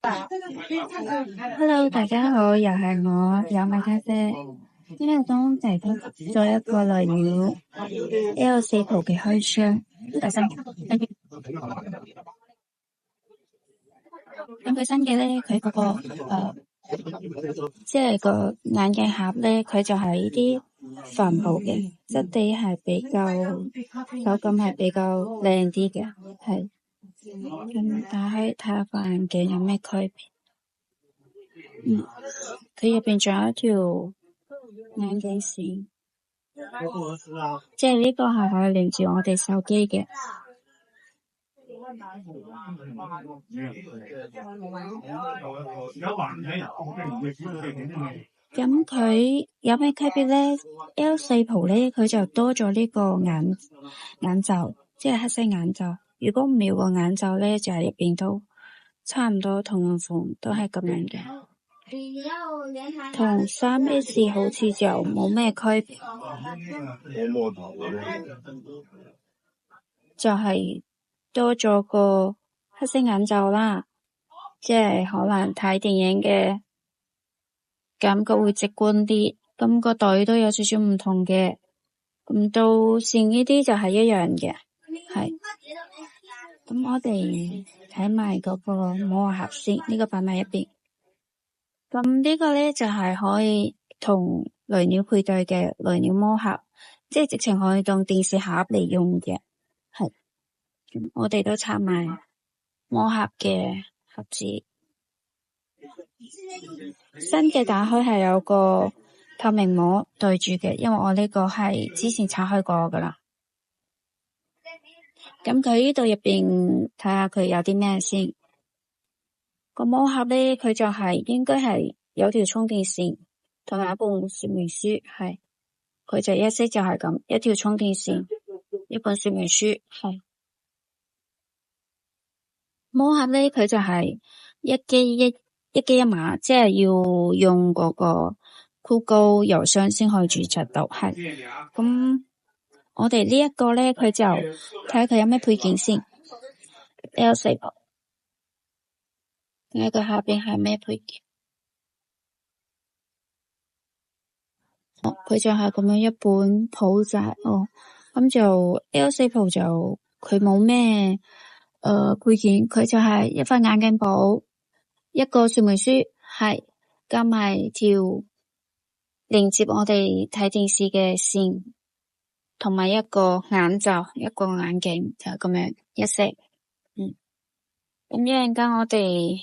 Hello，大家好，又係我有米家姐。呢個當就係做一個來源 L4 圖嘅開箱，第三。咁佢新嘅咧，佢嗰個即係個眼鏡盒咧，佢就係呢啲帆布嘅，質地係比較手感係比較靚啲嘅，係。咁打開睇下個眼鏡有咩區別。佢入邊仲有一條眼鏡線，即係呢個係可以連住我哋手機嘅。咁佢有咩區別咧？L4 Pro咧，佢就多咗呢個眼罩，即係黑色眼罩。如果唔要個眼罩咧，就係入邊都差唔多同樣款，都係咁樣嘅。同 3S 好似就冇咩區別，就係多咗個黑色眼罩啦，即係可能睇電影嘅感覺會直觀啲。咁個袋都有少少唔同嘅，咁到線呢啲就係一樣嘅，係。咁我哋睇埋嗰個魔盒先，呢個擺埋一邊。咁呢個咧就係可以同雷鳥配對嘅雷鳥魔盒，即係直情可以當電視盒嚟用嘅，係。我哋都插埋魔盒嘅盒子。新嘅打開係有個透明膜對住嘅，因為我呢個係之前拆開過噶啦。咁佢呢度入邊睇下佢有啲咩先。個魔盒咧，佢就係應該係有條充電線，同埋一本說明書，係。佢就一式就係咁，一條充電線，一本說明書，係。魔盒咧，佢就係一機一碼，即係要用嗰個酷高郵箱先可以註冊到，係。咁我哋呢一個咧，佢就睇下佢有咩配件先。L4 Pro，睇下佢下邊係咩配件。佢就係咁樣一本簿仔咁就 L4 Pro 就佢冇咩配件，佢就係一塊眼鏡簿，一個說明書，係加埋條連接我哋睇電視嘅線，同埋一個眼罩，一個眼鏡，就係咁樣一式。咁一陣間我哋